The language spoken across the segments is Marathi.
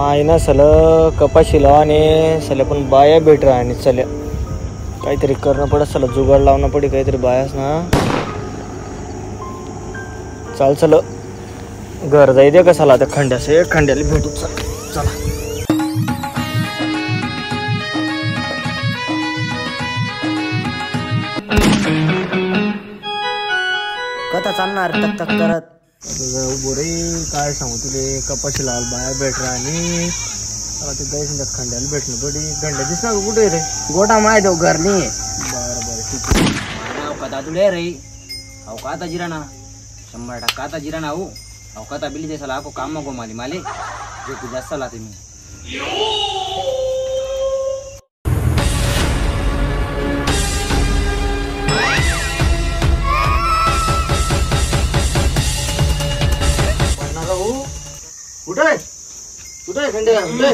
माय ना सल कपाशी लावा आणि सल्या पण बाया भेट राहा आणि चल्या काहीतरी करणं पडत चला जुगाड लावणं पडे काहीतरी बायास ना चाल चल घर जाई दे कसाला आता खंड्यास खंड्याला भेटू चला कथा चालणार टक टक करत बोरे काय सांगू तुले कपाशी लाल बाया भेट राहा आणि ते जायचं खंड्याला भेटणं पडी खंड्या दिसणार कुठे रे गोटा माय देव घर नाही बरं ठीक आहे कथा तुले रे अहो काता जिराना 100% काता जिराना हो अहो कथा बिली देसाला आपको काम को माली माले जो तू जास्त लाते मी उठे उठे खंडे उठे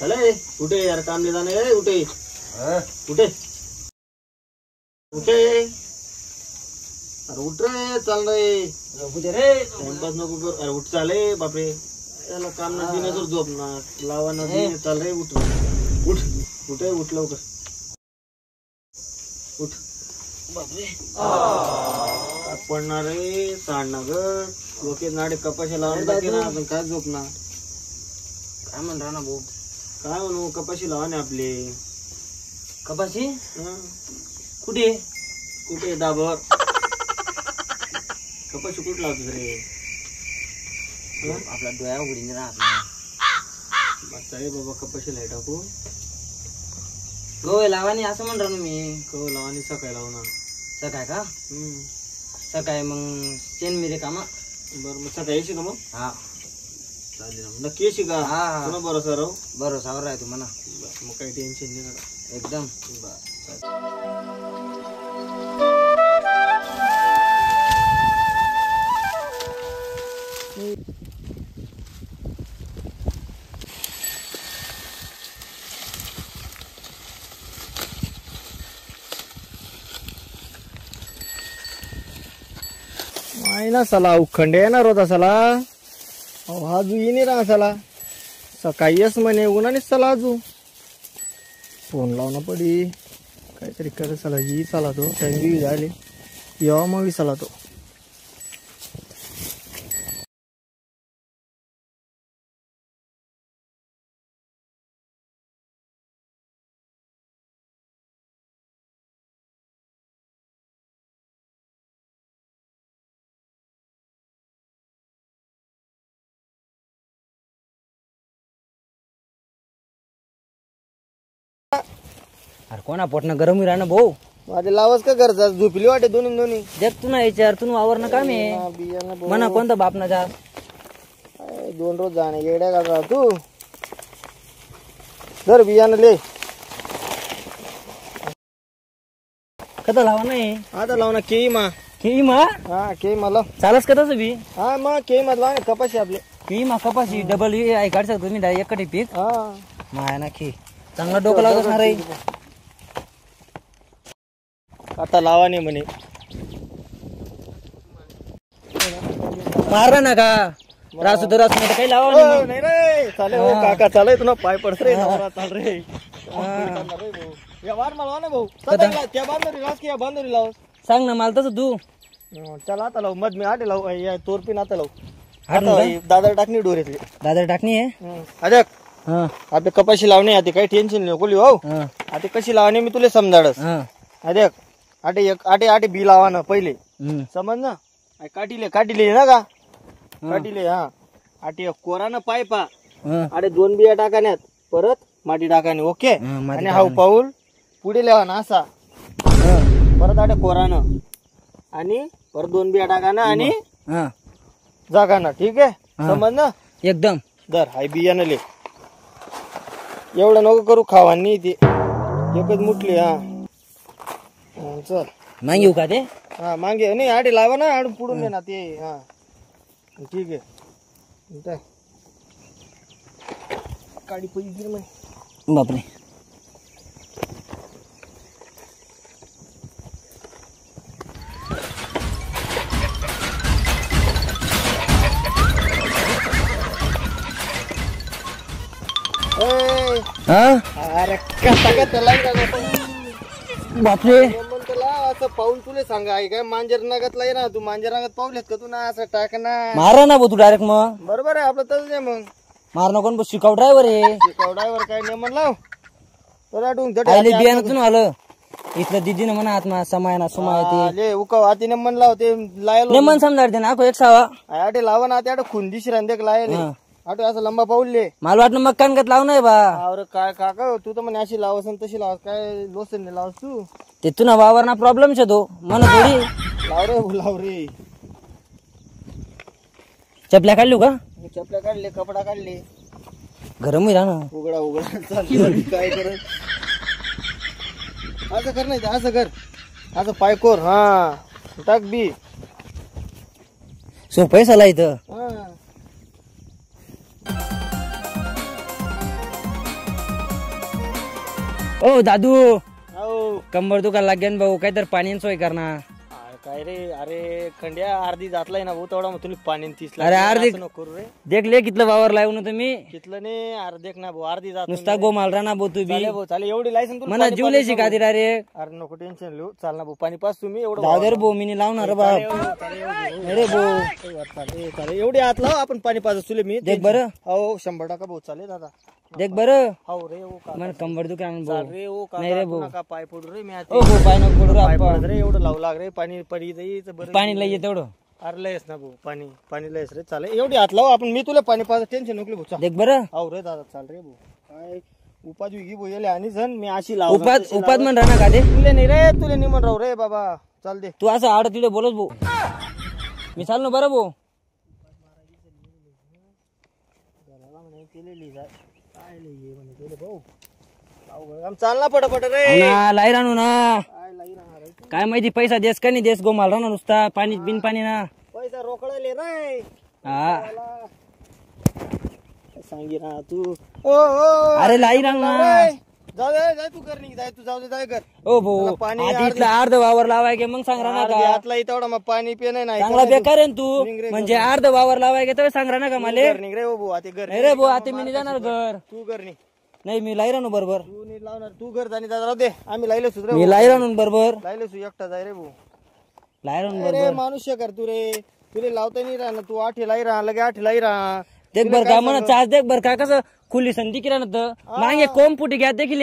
चले उठे यार काम ले जाने उठे उठे उठे अरे उठ रे चल रे उठे रे टाइमपास नको कर अरे उठ चाले बापरे याला काम न दिने तर झोप ना लावा न दिने चल रे उठ उठ उठे उठ लवकर उठ बापरे पडणार रे सांडणार ग लोके नाडे कपाशी लावून टाके ना आपण काय झोपणार काय म्हण राणा भाऊ काय म्हणू कपाशी लावाने आपले कपाशी हं? कुठे कुठे दाबर कपाशी कुठे लावतोस रे आपला डोळ्या उघडीने राहत नाही चालेल बाबा कपाशी लाई टाकू गवय लावानी असं म्हण राहू मी कव लावानी सकाळी लावू ना सकाळ का सकाळी मग चेन मिरे कामा बरं मग सकाळी येशी का मग हा चालेल नक्की येशी का हा तुला भरोसा राहू भरोसावर राहतो म्हणा मग काही टेन्शन नाही का एकदम ना सला उखंडे येणार होता सला आजू येणे राहा सला सकाळी येस म्हणे उन्हानेच चला आजू फोन लावणं पडी काहीतरी कर चला ही चला तो टाइम बी झाले येवा मग चला तो अरे कोणा पोटणं गरम राहणं भाऊ माझे लावच का करता झोपली वाटे दोन्ही दोन्ही देख तू ना याच्यावर तू वावर काम आहे म्हणा कोणतं बाप ना जा 2 रोज जाणे येड्या का तू धर बियाणं ले कदा लावा नाही आता लाव ना केई मा केई मा हा केई मला चालस का तसं बी हा मग केई मा लाव ना कपाशी आपले केई मा कपाशी डबल आहे काढ शकतो तुम्ही एकटी पीक हा माया ना खे चांगला डोकं लागत असणार आहे आता लावा नाही म्हणे मारा ना का रासू तर रासू काही लावा नाही नाही रे चाले हो काका चालय तुला पाय पडत रे नवरा चाल रे या वार मला ना भाऊ त्या बांधोरी लाव की या बांधोरी लाव सांग ना मला तसं तू चला आता लाव मध मी आटे लाव या तोरपीन आता लाव आता दादर टाकणी डोरेतली दादर टाकणी आहे अरे आता कपाशी लावणे आता काही टेन्शन नाही कोली हो आता कशी लावणे मी तुला समजाडस अरे आटे आटे बी लावा ना पहिले समज ना काटीले ना का काटीले हा आटे कोरानं पायपा आटे 2 बिया टाकाण्यात परत माती टाकाने ओके आणि हा पाऊल पुढे लावा ना असा परत आटे कोरानं आणि परत 2 बिया टाकाना आणि जागाना ठीक आहे समज ना एकदम दर हाय बियाणं ले एवढं नको करू खावानी ते एकच मुठली हा चल मागेऊ का ते हा मागे नाही आडे लावा ना आडून पुढून दे ना ते हा ठीक आहे काडी पैकी मग बापरे अरे कसा बापरे असं पाऊल तुले सांगा आहे काय मांजर नागातला आहे ना तू मांजर नागात पाऊलेत का तू ना असं टाक ना मारा ना भाऊ तू डायरेक्ट मग बरोबर आहे आपलं तसंच आहे मग मार नको शिकाव ड्रायव्हर आहे ड्रायव्हर काय नेमन लाव तर आठवून आले बियाणातून आलं इथलं दिदीनं म्हणा आत्मा समायना सुमाय उकाव आती नेमन लाव ते लायल नेमन समजा ना आखो एक सावा आटे लावा ना ते खुंदीश रांदेक लायल आठो असं लंबा पाऊलले मला वाटलं मग कानगत लाव नाही बा अरे काय काका तू तर म्हणे अशी लावस तशी लावस काय लोसन लावस तू ते तुला वावरना प्रॉब्लेम छे तो मन थोडी लाव रे चपल्या काढलू का चपल्या काढले कपडा काढले गरम होईल ना उघडा चालली काय करत असं कर नाही असं कर असं पायकोर हा टाक बी सोपं साला इथं ओ दादू कंबर दुखा लागेन भाऊ काहीतरी पाणी सोय करणार काय रे अरे खंड्या अर्धी जातलाय ना भाऊ तेवढा मग तुला पाणी तीस अरे अर्धी नको रे देख ले कितलं वावर लावून तुम्ही कितलं नाही अरे देख ना भाऊ अर्धी जात नुसता गो मालरा ना भाऊ तू बी चालेल एवढी लायसन मला जीवले शिका रे अरे नको टेन्शन लिहू चाल ना भाऊ पाणी पास तुम्ही एवढं जाऊ दे रे भाऊ मी लावणार बाप अरे भाऊ चालेल एवढी आत लाव आपण पाणी पास तुले मी देख बरं हो 100% भाऊ चालेल दादा देख बरं हो रे ओ का मन कंबर दुकान भाऊ रे ओ का नाही रे भाऊ नका पाय पडू रे मी आता ओ भाऊ पाय नको पडू रे आपण रे एवढं लावू लाग रे पाणी पडी जाईच बरं पाणी लई तेवढं अरे लयस ना भाऊ पाणी लयस रे चालेल एवढी हात लाव आपण मी तुला पाणी पास टेन्शन नको भाऊ देख बरं हो रे दादा चाल रे भाऊ काय उपाज विगी बोले आणि जण मी अशी लाव उपाद म्हण राहणार का ते तुले नाही रे तुले नाही म्हण राहू रे बाबा चाल दे तू असं आड तिथे बोलत भाऊ मी चाल ना बरं भाऊ चाल ना पटापट रे लाई राहू ना काय माहिती पैसा देस का नाही देस गोमाल राहणार नुसता पाणी बिन पाणी ना पैसा रोकडाले रे हा सांगी ना तू अरे लाई राहू ना जाऊ दे जाय तू कर नाही जाय तू जाऊ दे जाय कर ओ भाऊ पाणी इथला अर्ध वावर लावाय गे मग सांग राहणार का आतला तेवढा मग पाणी पिणे नाही चांगला बेकार आहे तू म्हणजे अर्ध वावर लावाय गे तर सांग राहणार का मला निघ रे भाऊ आता घर रे भाऊ आता मी नाही जाणार घर तू कर नाही मी लाई राहू बरोबर तू नाही लावणार तू घर जाणी राहू दे आम्ही लायलो सुद्धा मी लाई राहू बरोबर लायलो सु एकटा जाय रे भाऊ लाई राहू अरे बरोबर मानुष्य कर तू रे तुले लावता नाही राहणार तू आठी लाई राहा लगे आठी लाई राहा देख बर का म्हणा चार्ज देख बर का कसं खुली संधी किरा नत मागे कोंब फुटी घ्या देखील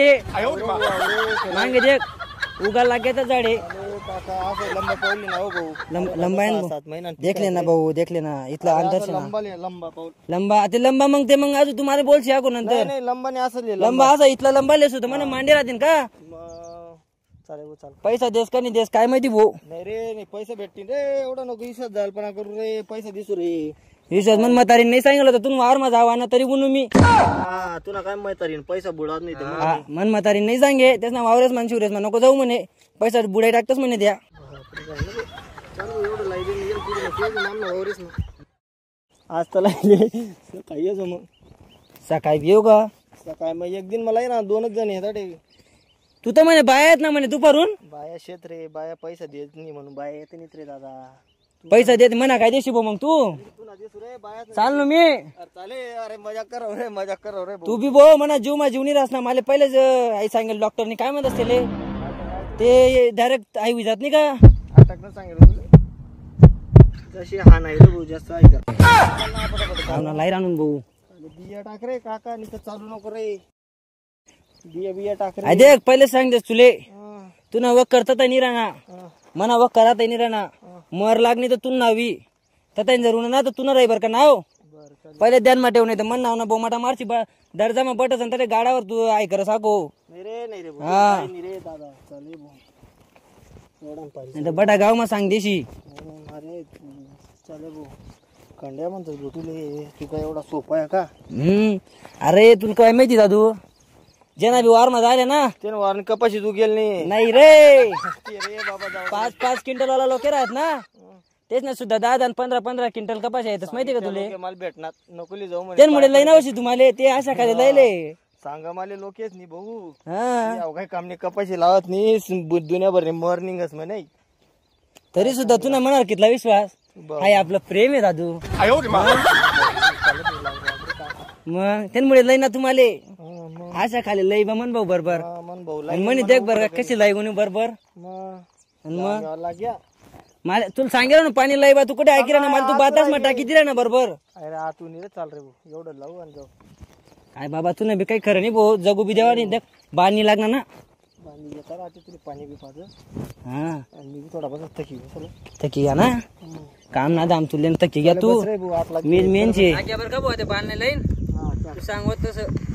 मागे देख उगा लागे तर झाडे लंबा पाऊल ना हो भाऊ लंबा आहे ना 7 महिना देखले ना भाऊ देखले ना इथला अंतर लंबा पाऊल लंबा ते लंबा मग ते मग अजून तुम्हाला बोलशी अगो नंतर नाही लंबाने असं लंबा असा इथला लंबा लेस होता मला मांडे राहतील का चालेल चाल पैसा देस का नाही देस काय माहिती भाऊ नाही रे नाही पैसे भेटतील रे एवढा नको विश्वास झालपणा करू रे पैसे दिसू रे विश्वास मन म्हातारी नाही सांगितलं होतं तुम्ही वावर मा जावा ना तरी गुणू मी तुला काय मैतारीन पैसा बुडात नाही मन म्हातारी नाही सांगे त्याच ना वावरेच मान शिवरेस नको जाऊ म्हणे पैसा बुडाई टाकतच म्हणे द्या आज तर सकाळी येतो मग सकाळी येऊ का सकाळी मग एक दिन मला ना 2च जण येतात तू तर म्हणे बाया आहेत ना म्हणे दुपारून बाया शेत रे बाया पैसा देत नाही म्हणून बाया येत नाहीत रे दादा पैसा देत म्हणा काय देशी भाऊ मग तू चाल ना मी चाले अरे मजाक करो रे मजाक करो रे तू बी भाऊ म्हणा जीव मा जीवनी रास ना मला पहिलेच आई सांगेल डॉक्टरनी काय म्हणत असते ते डायरेक्ट आई विजात नाही का अटक सांगेल जशी हा नाही रे भाऊ जास्त ऐका लाई राहून भाऊ बिया टाक रे काका नाही तर चालू नको रे बिया टाक रे देख पहिले सांगतेस तुले तू ना वक करता नाही राहणार मना वक करा नाही राहणार मर लागणी तर तू नावी तर जरूर ना तर तू ना राही बर का नाव पहिले ध्यान मा ठेवू नाही तर मन नाव ना बोमाटा मारची दर्जा मा बटस आणि गाडावर तू आई कर साको नाही रे दादा चाले भाऊ बटा गाव मा सांग देशी अरे चाले भाऊ कंड्या म्हणतो भाऊ तुले तू काय एवढा सोपा आहे का अरे तुला काय माहिती दादू जेना बी वार मध्ये आले ना ते वारण कपाशी तू गेल नाही रे बाबा 5-5 क्विंटल वाला लोक आहेत ना तेच ना सुद्धा 10 आणि 15 क्विंटल कपाशी आहेत माहिती का तुले मला भेटणार नकोली जाऊ त्यामुळे लई नवशी तुम्हाला ते अशा काय लयले सांगा मला लोकेच नाही भाऊ काही काम नाही कपाशी लावत नाही दुनियाभर मॉर्निंगच म्हणे तरी सुद्धा तुला म्हणाल कितला विश्वास हाय आपलं प्रेम आहे दादू मग त्यामुळे लई ना तुम्हाला अशा खाली लई बा मन भाऊ बरोबर मन भाऊ आणि म्हणे देख बरं कशी लाई गुणी बरोबर मग मग लाग्या मला तुला सांगेल ना पाणी लाई बा तू कुठे ऐकलं ना मला तू बाताच मग टाकी दिला ना बरोबर अरे आतून रे चाल रे भाऊ एवढं लावू आणि जाऊ काय बाबा तू बी काही खरं नाही भाऊ जगू बी देवा नाही देख बाणी लागणार ना पाणी येतात आता तुला पाणी बी पाहतो हा आणि मी थोडापासून थकी थकी घ्या ना काम ना दाम तुले थकी घ्या तू रे भाऊ आत लाग मेनचे बरं का भाऊ ते बांधणे लाईन तू सांगत तसं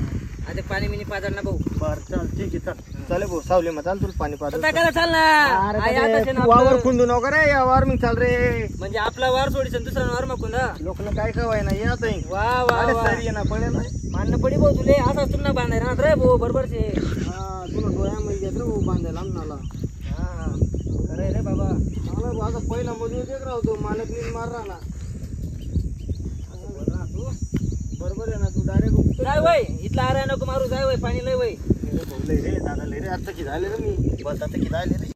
आता पाणी मिनी पाजळ ना भाऊ बर चल ठीक आहे चल चाले भाऊ सावली मग चाल तुला पाणी पाहतो चाल ना वावर खुंदू नको रे या वार्मिंग चाल रे म्हणजे आपला वार सोडीस दुसरा वार मग कुंदा लोकांना काय खवाय ना या ताई वा वा सारी ना पडेल ना मानणं पडी भाऊ तुले असाच तुला बांधायला ना रे भाऊ बरोबर शे हा तुला डोळ्यामध्ये घेत रे भाऊ बांधायला आमनाला हा खरं रे बाबा मला आता पहिला मजूर देख राहतो मालक नीन मार राहला बरोबर आहे ना तू डायरेक्ट जाय वय इथला आराय नको मारू जाय वय पाणी लय वय लय रे दादा लय रे आता किती आले रे मी बस आता किती आले रे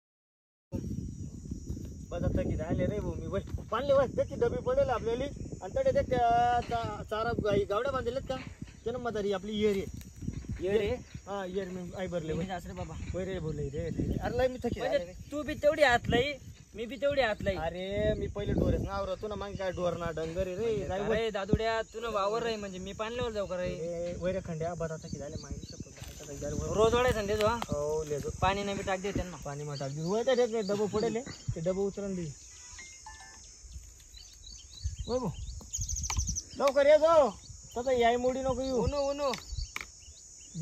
बस आता किती आले रे भाऊ मी वय पाणले वय त्याची डबी पडेल आपल्याला आणि तडे ते चारा गावड्या बांधलेत का त्यानं म्हातारी आपली इयर ये रे हा इयर मी आई भरले वय रे बाबा वय रे बोलले रे अरे लय मी थकी म्हणजे तू बी तेवढी हात लई मी बी तेवढी हात लई अरे मी पहिले डोरेस ना आवरतो ना मग काय डोर ना डंगर रे काय अरे दादुड्या तुला वावर रे म्हणजे मी पाणल्यावर जाऊ का रे वैरे खंड्या बस आता किती आले माहिती रोज वाढायचं ना देतो हो लेतो पाणी नाही बी टाक दे त्यांना पाणी मग टाक वय ते डबं पडेल ते डबं उचलून दे वय भाऊ लवकर ये जाऊ तसं याय मोडी नको येऊ उनो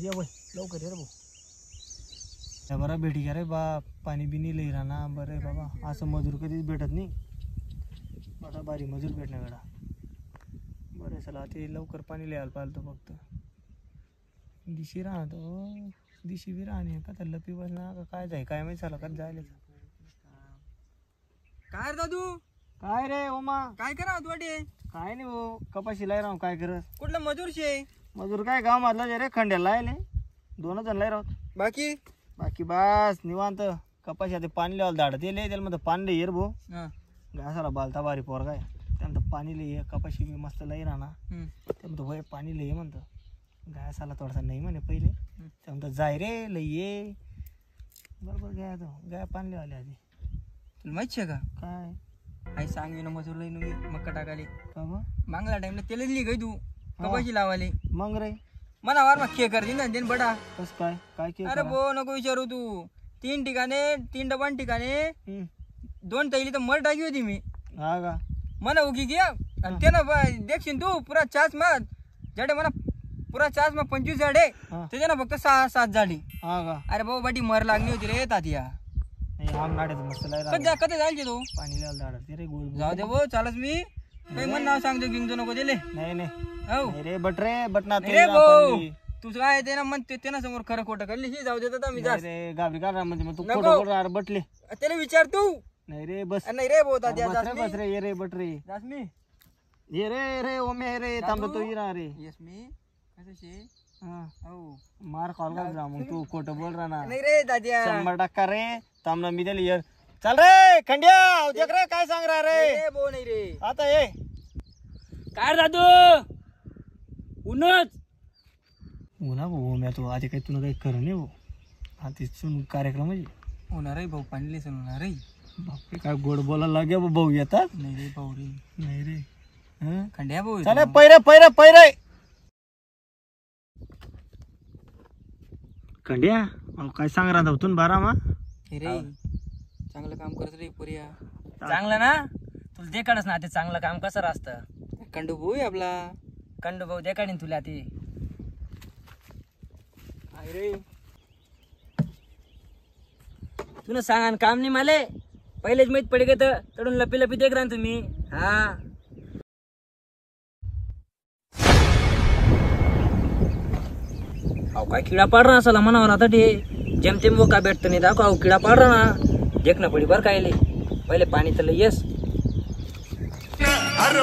ये वय लवकर ये रे भाऊ बरं भेटी घ्या रे बा पाणी बिनी लई राहना बरं आहे बाबा असं मजूर कधीच भेटत नाही आता बारी मजूर भेटण्या गडा बरं चला ते लवकर पाणी लिहायला पाहिलं तो फक्त दिशी राहतो दिशी बी राहणे का त्याला पिवस ना का काय जाय काय माहिती झालं का जायला काय रे दादू काय रे ओमा काय करा तू वाटे काय नाही भाऊ कपाशी लाई राहू काय करत कुठला मजूर शे मजूर काय गाव मधला जे रे खंड्याला लायले 2 जण लाई राहत बाकी बाकी बस निवांत कपाशी आता पाणी लावायला धाडत येईल त्याला म्हणतं पाणी येर भाऊ घासाला बालता बारी पोर काय त्यानंतर पाणी लई कपाशी बी मस्त लई राहणार ते म्हणतो वय पाणी लई म्हणतं घासाला थोडासा नाही म्हणे पहिले ते म्हणतं जाय रे लई ये बरोबर गाय तो गाय पाणी लिवाले आधी तुला माहिती आहे का काय आई सांग ना मजूर लई नुमी मक्का टाकाले बाबा मागला टाइमला त्याला दिली गई तू कपाशी लावाले मग रे मला वार मग खे कर दिन दिन बडा कस काय काय केलं अरे बो नको विचारू तू 3 ठिकाणे 3 डबान ठिकाणे 2 तैली तर मर टाकी होती मी हा का मला उगी गया आणि त्यानं देखशील तू पुरा चाच मत जडे मला पुरा चाच मग 25 झाडे त्याच्यानं फक्त 6-7 झाली हा का अरे भाऊ बाटी मर लागली होती रे तातिया नाही आम नाड्यात मस्त लाई कधी जायचे तू पाणी लिहायला धाडत रे गोल जाऊ दे भाऊ चालच मी काही म्हण नाव सांगतो घेऊन नको दिले नाही नाही हो रे बट रे बटना रे भाऊ तुझं काय ते ना मन ते समोर खरं खोटं करली ही जाऊ देत मी जास्त रे गाबरी का म्हणजे मग तू नको. खोटं बोल अरे बटले त्याला विचार तू नाही रे बस नाही रे भाऊ तात्या बस रे बस रे ये रे बट रे जास मी ये रे ओमे रे थांब तो इरा रे यस मी कसं शे हा हो मार कॉल कर जा मग तू खोटं बोल राहणार नाही रे दाद्या 100% रे थांब ना मी दिली ये चल रे खंड्या देख रे काय सांग रा रे रे भाऊ नाही रे आता ये काय दादू उन्हाच बोला भाऊ मी तो आधी काही तुला काही खरं नाही भाऊ आता सुन कार्यक्रम आहे होणार आहे भाऊ पाणी लेसन होणार आहे बापरे काय गोड बोलायला लागे भाऊ येतात नाही रे भाऊ रे नाही रे खंड्या भाऊ चला पैरे खंड्या काय सांग राहता तू बारा मा रे चांगलं काम करत रे पोरिया चांगलं ना तुला देखाडच ना ते चांगलं काम कसं असतं कंडू भाऊ आहे आपला कंडू भाऊ देखाडीन तुला ते रे तुला सांगा काम नाही माले पहिलेच माहित पडे तर तडून लपी लपी देख राहा तुम्ही हा काय किडा पाड रहा असला मनावर आता ते जेमतेम वो का भेटत नाही दाखव किडा पाड रहा ना देखना पडी बर काय पहिले पाणी तर येस अरे